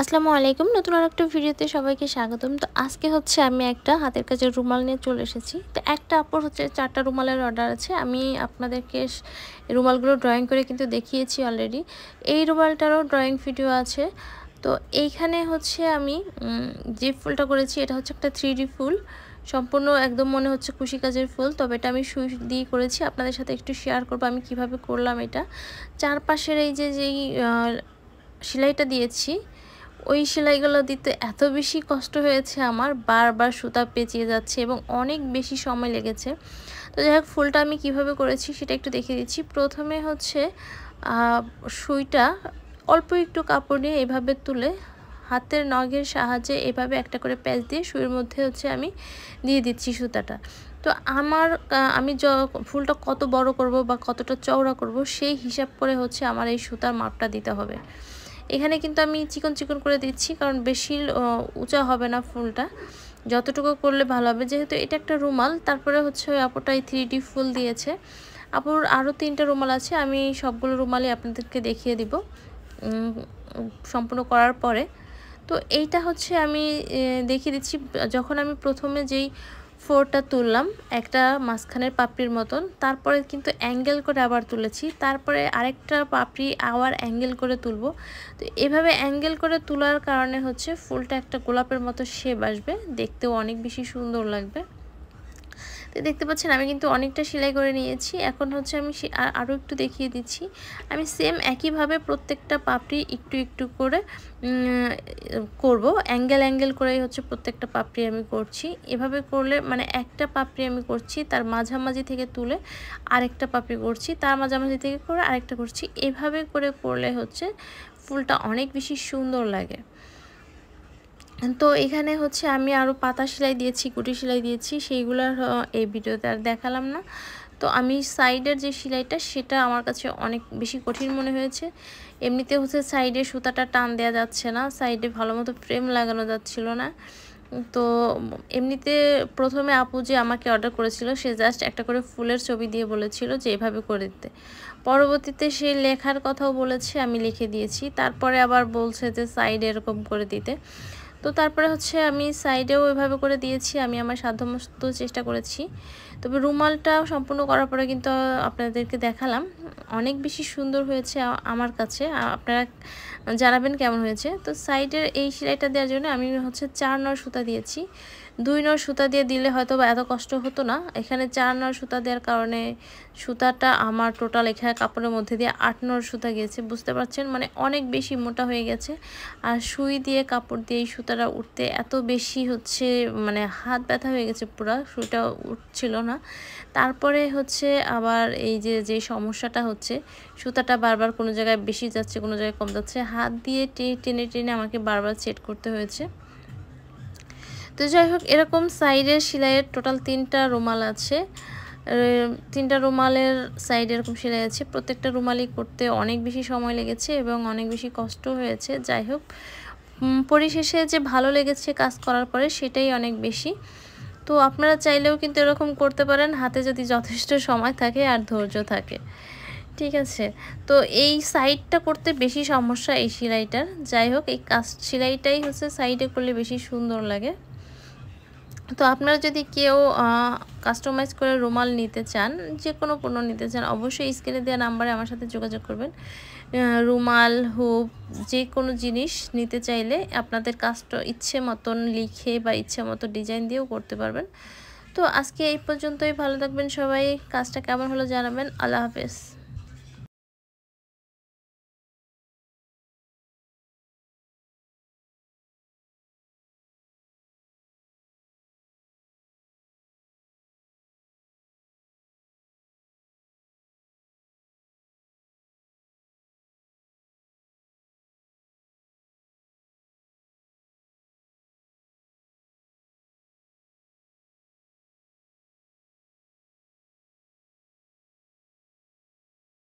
আসসালামু আলাইকুম, নতুন আরেকটা ভিডিওতে সবাইকে স্বাগতম। তো আজকে হচ্ছে আমি একটা হাতের কাজের রুমাল নিয়ে চলে এসেছি। তো একটা আপুর হচ্ছে 4টা রুমালের অর্ডার আছে। আমি আপনাদেরকে রুমালগুলো ড্রয়িং করে কিন্তু দেখিয়েছি অলরেডি। এই রুমালটারও ড্রয়িং ভিডিও আছে। তো এইখানে হচ্ছে আমি যে ফুলটা করেছি এটা হচ্ছে একটা 3D ফুল, সম্পূর্ণ একদম মনে হচ্ছে কুশি কাজের ফুল। তবে এটা আমি সুই দিয়ে করেছি, আপনাদের সাথে একটু শেয়ার করবো আমি কিভাবে করলাম এটা। চারপাশের এই যেই সেলাইটা দিয়েছি, ওই সেলাইগুলো দিতে এত বেশি কষ্ট হয়েছে আমার, বারবার সুতা পেঁচিয়ে যাচ্ছে এবং অনেক বেশি সময় লেগেছে। তো যাই হোক, ফুলটা আমি কিভাবে করেছি সেটা একটু দেখিয়ে দিচ্ছি। প্রথমে হচ্ছে সুইটা অল্প একটু কাপড় নিয়ে এভাবে তুলে হাতের নখের সাহায্যে এভাবে একটা করে প্যাচ দিয়ে সুইয়ের মধ্যে হচ্ছে আমি দিয়ে দিচ্ছি সুতাটা। তো আমি ফুলটা কত বড় করব বা কতটা চওড়া করব সেই হিসাব করে হচ্ছে আমার এই সুতার মাপটা দিতে হবে। এখানে কিন্তু আমি চিকন চিকন করে দিচ্ছি, কারণ বেশি উঁচা হবে না ফুলটা, যতটুকু করলে ভালো হবে। যেহেতু এটা একটা রুমাল, তারপরে হচ্ছে ওই আপুটা এই 3D ফুল দিয়েছে। আপুর আরও 3টা রুমাল আছে, আমি সবগুলো রুমালই আপনাদেরকে দেখিয়ে দিব সম্পূর্ণ করার পরে। তো এইটা হচ্ছে আমি দেখিয়ে দিচ্ছি। যখন আমি প্রথমে যেই ফোরটা তুললাম একটা মাঝখানের পাপড়ির মতন, তারপরে কিন্তু অ্যাঙ্গেল করে আবার তুলেছি, তারপরে আরেকটা পাপড়ি আবার অ্যাঙ্গেল করে তুলবো। তো এভাবে অ্যাঙ্গেল করে তোলার কারণে হচ্ছে ফুলটা একটা গোলাপের মতো শেপ আসবে, দেখতেও অনেক বেশি সুন্দর লাগবে। তো দেখতে পাচ্ছেন আমি কিন্তু অনেকটা সেলাই করে নিয়েছি। এখন হচ্ছে আমি আরও একটু দেখিয়ে দিচ্ছি। আমি সেম একইভাবে প্রত্যেকটা পাপড়ি একটু একটু করে করব, অ্যাঙ্গেল করেই হচ্ছে প্রত্যেকটা পাপড়ি আমি করছি। এভাবে করলে মানে একটা পাপড়ি আমি করছি, তার মাঝামাঝি থেকে তুলে আরেকটা পাপড়ি করছি, তার মাঝামাঝি থেকে করে আরেকটা করছি। এভাবে করে করলে হচ্ছে ফুলটা অনেক বেশি সুন্দর লাগে। তো এখানে হচ্ছে আমি আরও পাতা সেলাই দিয়েছি, কুটি সেলাই দিয়েছি, সেইগুলোর এই ভিডিওতে আর দেখালাম না। তো আমি সাইডের যে সেলাইটা সেটা আমার কাছে অনেক বেশি কঠিন মনে হয়েছে। এমনিতে হচ্ছে সাইডে সুতাটা টান দেওয়া যাচ্ছে না, সাইডে ভালো মতো ফ্রেম লাগানো যাচ্ছিল না। তো এমনিতে প্রথমে আপু যে আমাকে অর্ডার করেছিল সে জাস্ট একটা করে ফুলের ছবি দিয়ে বলেছিল যে এভাবে করে দিতে। পরবর্তীতে সে লেখার কথাও বলেছে, আমি লিখে দিয়েছি। তারপরে আবার বলছে যে সাইডে এরকম করে দিতে। তো তারপরে হচ্ছে আমি সাইডেও এভাবে করে দিয়েছি, আমি আমার সাধ্যমতো চেষ্টা করেছি। তবে রুমালটা সম্পূর্ণ করার পরে কিন্তু আপনাদেরকে দেখালাম, অনেক বেশি সুন্দর হয়েছে আমার কাছে। আপনারা জানাবেন কেমন হয়েছে। তো সাইডের এই সেলাইটা দেওয়ার জন্য আমি হচ্ছে 4 নর সুতা দিয়েছি। 2 নর সুতা দিয়ে দিলে হয়তো বা এত কষ্ট হতো না। এখানে 4 নর সুতা দেওয়ার কারণে সুতাটা আমার টোটাল এখানে কাপড়ের মধ্যে দিয়ে 8 নর সুতা গিয়েছে, বুঝতে পারছেন, মানে অনেক বেশি মোটা হয়ে গেছে। আর সুই দিয়ে কাপড় দিয়ে এই সুতাটা উঠতে এত বেশি হচ্ছে মানে হাত ব্যথা হয়ে গেছে, পুরো সুইটা উঠছিল না। তারপরে হচ্ছে আবার এই যে সমস্যাটা হচ্ছে, সুতাটা বারবার কোনো জায়গায় বেশি যাচ্ছে, কোনো জায়গায় কম যাচ্ছে, হাত দিয়ে টেনে টেনে আমাকে বারবার সেট করতে হয়েছে। তো যাই হোক, এরকম সাইডের সেলাইয়ের টোটাল 3টা রুমাল আছে। 3টা রুমালের সাইডে এরকম সেলাই আছে। প্রত্যেকটা রুমালই করতে অনেক বেশি সময় লেগেছে এবং অনেক বেশি কষ্ট হয়েছে। যাই হোক, পরিশেষে যে ভালো লেগেছে কাজ করার পরে সেটাই অনেক বেশি। তো আপনারা চাইলেও কিন্তু এরকম করতে পারেন, হাতে যদি যথেষ্ট সময় থাকে আর ধৈর্য থাকে। ঠিক আছে। তো এই সাইডটা করতে বেশি সমস্যা এই সেলাইটার। যাই হোক, এই সেলাইটাই হচ্ছে সাইডে করলে বেশি সুন্দর লাগে। তো আপনারা যদি কেউ কাস্টমাইজ করে রুমাল নিতে চান, যে কোনো পণ্য নিতে চান, অবশ্যই স্ক্রিনে দেওয়া নাম্বারে আমার সাথে যোগাযোগ করবেন। রুমাল, হুপ, যে কোনো জিনিস নিতে চাইলে আপনাদের কাজটা ইচ্ছে মতন লিখে বা ইচ্ছে মতো ডিজাইন দিয়েও করতে পারবেন। তো আজকে এই পর্যন্তই, ভালো থাকবেন সবাই। কাজটা কেমন হলো জানাবেন। আল্লাহ হাফেজ।